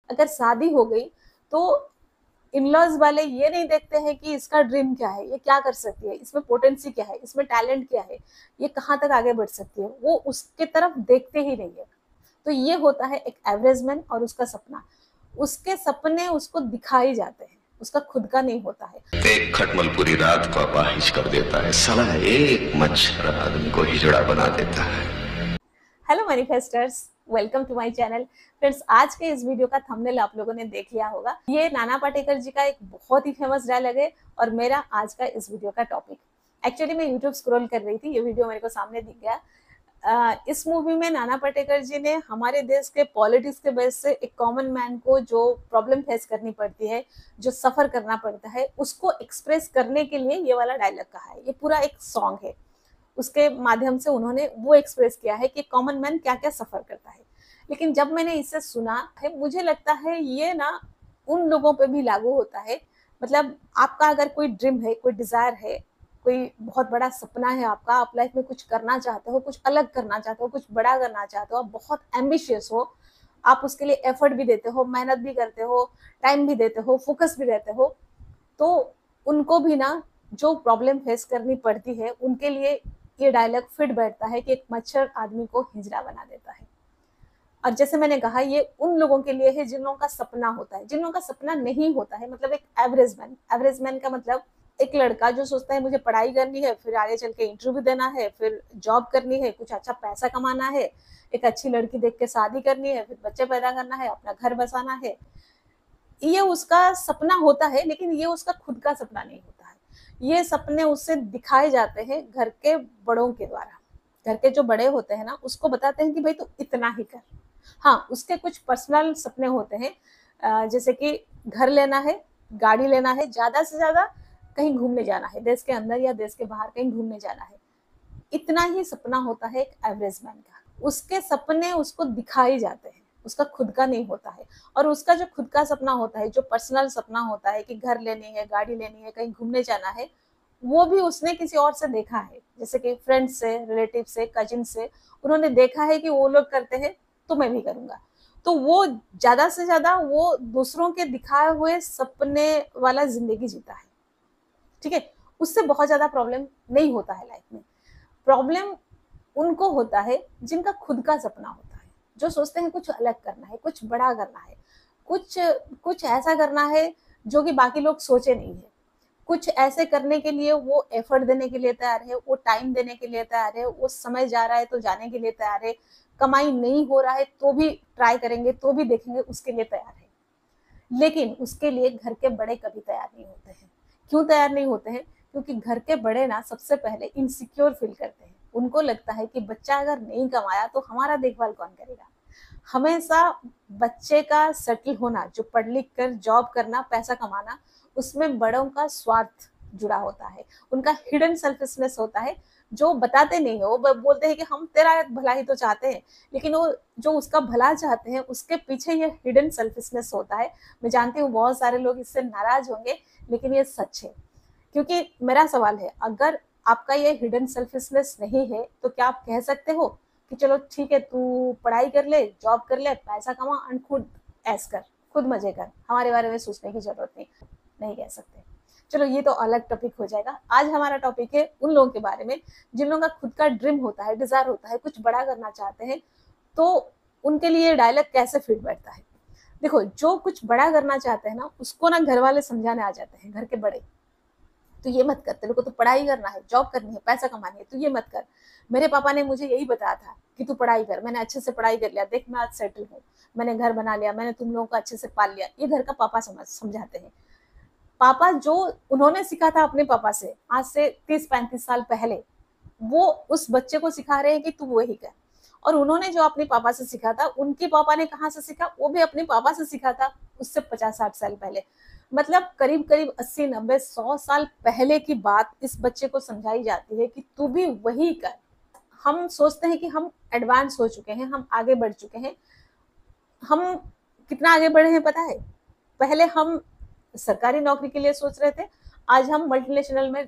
अगर शादी हो गई तो इन-लॉज़ वाले ये नहीं देखते हैं कि इसका ड्रीम क्या है, ये क्या कर सकती है, इसमें पोटेंसी क्या है, इसमें टैलेंट क्या है, ये कहाँ तक आगे बढ़ सकती है, वो उसके तरफ देखते ही नहीं है। तो ये होता है एक एवरेज मैन और उसका सपना। उसके सपने उसको दिखाए जाते हैं, उसका खुद का नहीं होता है। एक खटमल पूरी रात को अपाहिज कर देता है, साला एक मच्छर आदमी को हिजड़ा बना देता है। Hello manifesters, welcome to my channel. Friends, आज के इस वीडियो का थंबनेल आप लोगों ने देख लिया होगा। ये नाना पाटेकर जी का एक बहुत ही फेमस डायलॉग है और मेरा आज का इस वीडियो का टॉपिक। एक्चुअली मैं यूट्यूब स्क्रॉल कर रही थी, ये वीडियो मेरे को सामने दिख गया। इस मूवी में नाना पाटेकर जी ने हमारे देश के पॉलिटिक्स के बेस से एक कॉमन मैन को जो प्रॉब्लम फेस करनी पड़ती है, जो सफर करना पड़ता है, उसको एक्सप्रेस करने के लिए ये वाला डायलॉग कहा है। ये पूरा एक सॉन्ग है, उसके माध्यम से उन्होंने वो एक्सप्रेस किया है कि कॉमन मैन क्या क्या सफर करता है। लेकिन जब मैंने इसे सुना है, मुझे लगता है ये ना उन लोगों पे भी लागू होता है। मतलब आपका अगर कोई ड्रीम है, कोई डिजायर है, कोई बहुत बड़ा सपना है आपका, आप लाइफ में कुछ करना चाहते हो, कुछ अलग करना चाहते हो, कुछ बड़ा करना चाहते हो, आप बहुत एम्बिशियस हो, आप उसके लिए एफर्ट भी देते हो, मेहनत भी करते हो, टाइम भी देते हो, फोकस भी रहते हो, तो उनको भी ना जो प्रॉब्लम फेस करनी पड़ती है, उनके लिए ये डायलॉग फिट बैठता है कि एक मच्छर आदमी को हिजड़ा बना देता है। और जैसे मैंने कहा, ये उन लोगों के लिए है जिन लोगों का सपना होता है। जिन लोगों का सपना नहीं होता है, मतलब एक एवरेज मैन का मतलब एक लड़का जो सोचता है मुझे पढ़ाई करनी है, फिर आगे चल के इंटरव्यू देना है, फिर जॉब करनी है, कुछ अच्छा पैसा कमाना है, एक अच्छी लड़की देख के शादी करनी है, फिर बच्चे पैदा करना है, अपना घर बसाना है। ये उसका सपना होता है, लेकिन ये उसका खुद का सपना नहीं होता है। ये सपने उससे दिखाए जाते हैं घर के बड़ों के द्वारा। घर के जो बड़े होते हैं ना, उसको बताते हैं कि भाई तू इतना ही कर। हाँ, उसके कुछ पर्सनल सपने होते हैं, जैसे कि घर लेना है, गाड़ी लेना है, ज्यादा से ज्यादा कहीं घूमने जाना है, देश के अंदर या देश के बाहर कहीं घूमने जाना है। इतना ही सपना होता है एक एवरेज मैन का। उसके सपने उसको दिखाए जाते हैं, उसका खुद का नहीं होता है। और उसका जो खुद का सपना होता है, जो पर्सनल सपना होता है कि घर लेनी है, गाड़ी लेनी है, कहीं घूमने जाना है, वो भी उसने किसी और से देखा है, जैसे कि फ्रेंड से, रिलेटिव से, कजिन से। उन्होंने देखा है कि वो लोग करते हैं तो मैं भी करूंगा। तो वो ज्यादा से ज्यादा वो दूसरों के दिखाए हुए सपने वाला जिंदगी जीता है। ठीक है, उससे बहुत ज्यादा प्रॉब्लम नहीं होता है लाइफ में। प्रॉब्लम उनको होता है जिनका खुद का सपना होता है, जो सोचते हैं कुछ अलग करना है, कुछ बड़ा करना है, कुछ कुछ ऐसा करना है जो कि बाकी लोग सोचे नहीं है। कुछ ऐसे करने के लिए वो एफर्ट देने के लिए तैयार है, वो टाइम देने के लिए तैयार है, वो समय जा रहा है तो जाने के लिए तैयार है, कमाई नहीं हो रहा है तो भी ट्राई करेंगे, तो भी देखेंगे, उसके लिए तैयार है। लेकिन उसके लिए घर के बड़े कभी तैयार नहीं होते हैं। क्यों तैयार नहीं होते हैं? क्योंकि घर के बड़े ना सबसे पहले इनसिक्योर फील करते हैं। उनको लगता है कि बच्चा अगर नहीं कमाया तो हमारा देखभाल कौन करेगा। हमेशा बच्चे का सेटल होना, जो पढ़ लिख कर जॉब करना, पैसा कमाना, उसमें बड़ों का स्वार्थ जुड़ा होता है, उनका हिडन सेल्फिशनेस होता है, जो बताते नहीं है। वो बोलते हैं कि हम तेरा भला ही तो चाहते हैं, लेकिन वो जो उसका भला चाहते हैं, उसके पीछे ये हिडन सेल्फिशनेस होता है। मैं जानती हूँ बहुत सारे लोग इससे नाराज होंगे, लेकिन ये सच है। क्योंकि मेरा सवाल है, अगर आपका ये हिडन सेल्फिशनेस नहीं है तो क्या आप कह सकते हो कि चलो ठीक है, तू पढ़ाई कर ले, जॉब कर ले, पैसा कमा और खुद ऐश कर, खुद मजे कर, हमारे बारे में सोचने की जरूरत नहीं? नहीं कह सकते। चलो, ये तो अलग टॉपिक हो जाएगा। आज हमारा टॉपिक है उन लोगों के बारे में जिन लोगों का खुद का ड्रीम होता है, डिजायर होता है, कुछ बड़ा करना चाहते हैं, तो उनके लिए डायलॉग कैसे फिट बैठता है। देखो, जो कुछ बड़ा करना चाहते हैं ना, उसको ना घर वाले समझाने आ जाते हैं, घर के बड़े। तो ये मत कर, तेरे को तो पढ़ाई करना है, जॉब करनी है, पैसा कमानी है, तो ये मत कर। मेरे पापा ने मुझे यही बताया था कि तू पढ़ाई कर। मैंने अच्छे से पढ़ाई कर लिया, देख मैं आज सेटल हूँ, मैंने घर बना लिया, मैंने तुम लोगों को अच्छे से पाल लिया। ये घर का पापा समझाते हैं। पापा जो उन्होंने सीखा था अपने पापा से आज से 30-35 साल पहले, वो उस बच्चे को सिखा रहे हैं कि तू वही कर। और उन्होंने जो अपने पापा से सीखा था, उनके पापा ने कहाँ से सीखा? वो भी अपने पापा से सीखा था, उससे 50-60 साल पहले। मतलब करीब करीब 80-90-100 साल पहले की बात इस बच्चे को समझाई जाती है कि तू भी वही कर। हम सोचते हैं कि हम एडवांस हो चुके हैं, हम आगे बढ़ चुके हैं। हम कितना आगे बढ़े हैं पता है? पहले हम सरकारी नौकरी के लिए सोच रहे थे, आज हम मल्टीनेशनल में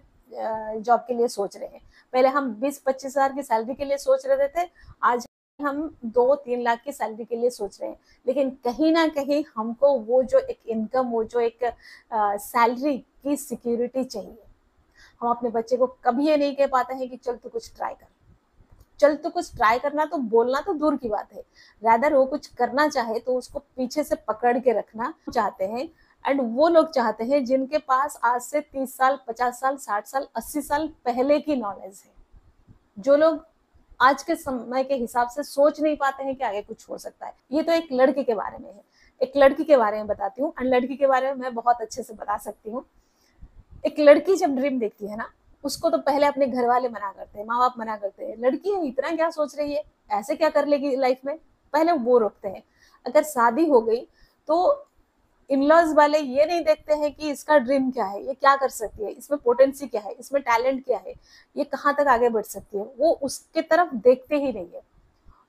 जॉब के लिए सोच रहे हैं। पहले हम 20-25 हजार की सैलरी के लिए सोच रहे थे, आज हम 2-3 लाख की सैलरी के लिए सोच रहे हैं, लेकिन कहीं ना कहीं हमको वो जो एक इनकम, वो जो एक सैलरी की सिक्योरिटी चाहिए। हम अपने बच्चे को कभी ये नहीं कह पाते हैं कि चल तू कुछ ट्राई कर, चल तो कुछ ट्राई करना, तो बोलना तो दूर की बात है, रादर वो कुछ करना चाहे तो उसको पीछे से पकड़ के रखना चाहते हैं। एंड वो लोग चाहते हैं जिनके पास आज से 30 साल, 50 साल, 60 साल, 80 साल पहले की नॉलेज है। जो लोग आज के समय के हिसाब से सोच नहीं पाते हैं कि आगे कुछ हो सकता है। ये तो एक लड़के के बारे में है। एक लड़की के बारे में बताती हूँ, एंड लड़की के बारे में मैं बहुत अच्छे से बता सकती हूँ। एक लड़की जब ड्रीम देखती है ना, उसको तो पहले अपने घर वाले मना करते हैं, माँ बाप मना करते हैं, लड़की है इतना क्या सोच रही है, ऐसे क्या कर लेगी लाइफ में, पहले वो रोकते हैं। अगर शादी हो गई तो इन-लॉज वाले ये नहीं देखते हैं कि इसका ड्रीम क्या है, ये क्या कर सकती है, इसमें पोटेंसी क्या है, इसमें टैलेंट क्या है, ये कहाँ तक आगे बढ़ सकती है, वो उसके तरफ देखते ही नहीं है।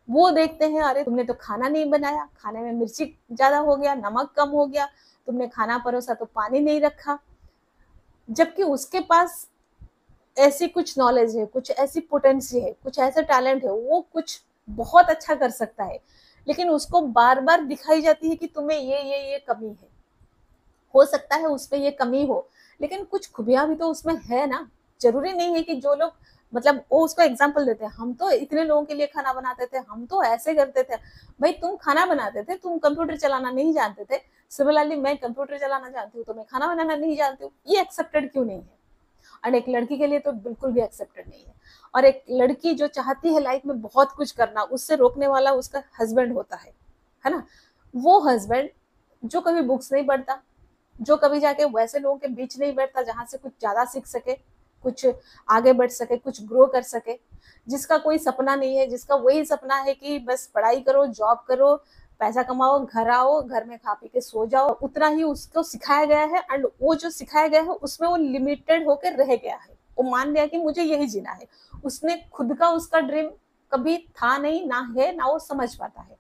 वो देखते हैं अरे तुमने तो खाना नहीं बनाया, खाने में मिर्ची ज्यादा हो गया, नमक कम हो गया, तुमने खाना परोसा तो पानी नहीं रखा। जबकि उसके पास ऐसी कुछ नॉलेज है, कुछ ऐसी पोटेंसी है, कुछ ऐसा टैलेंट है, वो कुछ बहुत अच्छा कर सकता है, लेकिन उसको बार बार दिखाई जाती है कि तुम्हें ये कमी है। हो सकता है उसमें ये कमी हो, लेकिन कुछ खूबियां भी तो उसमें है ना। जरूरी नहीं है कि जो लोग, मतलब वो उसको एग्जाम्पल देते हैं, हम तो इतने लोगों के लिए खाना बनाते थे, हम तो ऐसे करते थे। भाई तुम खाना बनाते थे, तुम कंप्यूटर चलाना नहीं जानते थे। सिमिलरली मैं कंप्यूटर चलाना जानती हूँ तो मैं खाना बनाना नहीं जानती हूँ, ये एक्सेप्टेड क्यों नहीं है? और एक लड़की के लिए तो बिल्कुल भी एक्सेप्टेड नहीं है। और एक लड़की जो चाहती है लाइफ में बहुत कुछ करना, उससे रोकने वाला उसका हस्बैंड होता है ना। वो हस्बैंड जो कभी बुक्स नहीं पढ़ता, जो कभी जाके वैसे लोगों के बीच नहीं बैठता जहां से कुछ ज्यादा सीख सके, कुछ आगे बढ़ सके, कुछ ग्रो कर सके, जिसका कोई सपना नहीं है, जिसका वही सपना है कि बस पढ़ाई करो, जॉब करो, पैसा कमाओ, घर आओ, घर में खा पी के सो जाओ, उतना ही उसको सिखाया गया है। एंड वो जो सिखाया गया है उसमें वो लिमिटेड होकर रह गया है। वो मान लिया कि मुझे यही जीना है। उसने खुद का उसका ड्रीम कभी था नहीं, ना है, ना वो समझ पाता है।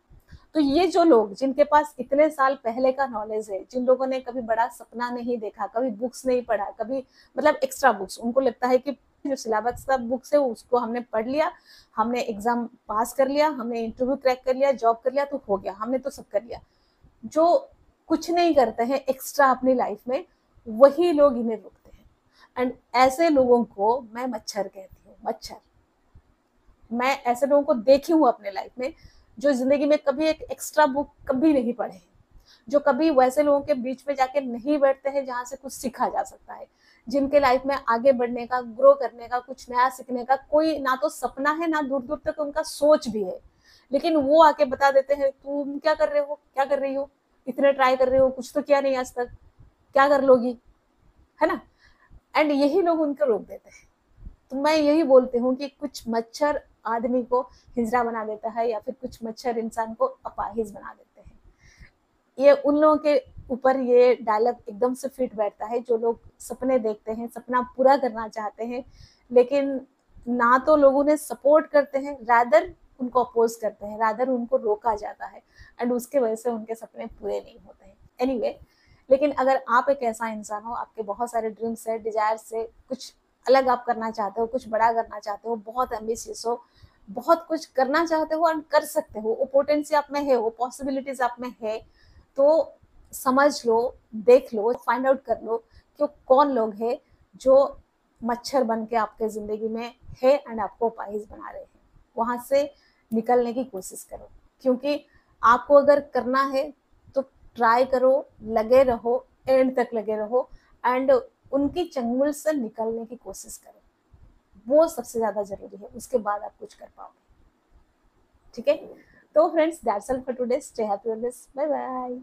तो ये जो लोग जिनके पास इतने साल पहले का नॉलेज है, जिन लोगों ने कभी बड़ा सपना नहीं देखा, कभी बुक्स नहीं पढ़ा, कभी मतलब एक्स्ट्रा बुक्स, उनको लगता है कि जो सिलेबस का बुक्स है उसको हमने पढ़ लिया, हमने एग्जाम पास कर लिया, हमने इंटरव्यू क्रैक कर लिया, जॉब कर लिया तो हो गया, हमने तो सब कर लिया। जो कुछ नहीं करते हैं एक्स्ट्रा अपनी लाइफ में, वही लोग इन्हें रोकते हैं। एंड ऐसे लोगों को मैं मच्छर कहती हूँ, मच्छर। मैं ऐसे लोगों को देखी हूँ अपने लाइफ में, जो जिंदगी में कभी एक एक्स्ट्रा बुक कभी नहीं पढ़े हैं, जो कभी वैसे लोगों के बीच में जाके नहीं बैठते हैं जहां से कुछ सीखा जा सकता है, जिनके लाइफ में आगे बढ़ने का, ग्रो करने का, कुछ नया सीखने का कोई ना तो सपना है, ना दूर दूर तक उनका सोच भी है। लेकिन वो आके बता देते हैं तुम क्या कर रहे हो, क्या कर रही हो, इतने ट्राई कर रहे हो, कुछ तो किया नहीं आज तक, क्या कर लोगी, है ना। एंड यही लोग उनको रोक देते हैं। तो मैं यही बोलती हूँ कि कुछ मच्छर आदमी को हिजड़ा बना देता है, या फिर कुछ मच्छर इंसान को अपाहिज बना देते हैं। ये उन लोगों के ऊपर ये डायलॉग एकदम से फिट बैठता है, जो लोग सपने देखते हैं, सपना पूरा करना चाहते हैं, लेकिन ना तो लोगों ने सपोर्ट करते हैं, रादर उनको अपोज करते हैं, रादर उनको रोका जाता है, एंड उसके वजह से उनके सपने पूरे नहीं होते हैं। एनीवे, लेकिन अगर आप एक ऐसा इंसान हो, आपके बहुत सारे ड्रीम्स है, डिजायर्स है, कुछ अलग आप करना चाहते हो, कुछ बड़ा करना चाहते हो, बहुत एम्बिशियस हो, बहुत कुछ करना चाहते हो और कर सकते हो, वो पोटेंसी आप में है, वो पॉसिबिलिटीज आप में है, तो समझ लो, देख लो, फाइंड आउट कर लो कि कौन लोग हैं जो मच्छर बन के आपके जिंदगी में है एंड आपको अपाहिज बना रहे हैं। वहां से निकलने की कोशिश करो, क्योंकि आपको अगर करना है तो ट्राई करो, लगे रहो, एंड तक लगे रहो, एंड उनकी चंगुल से निकलने की कोशिश करो। वो सबसे ज्यादा जरूरी है, उसके बाद आप कुछ कर पाओगे। ठीक है, तो friends that's all for today. Stay happy always, bye bye.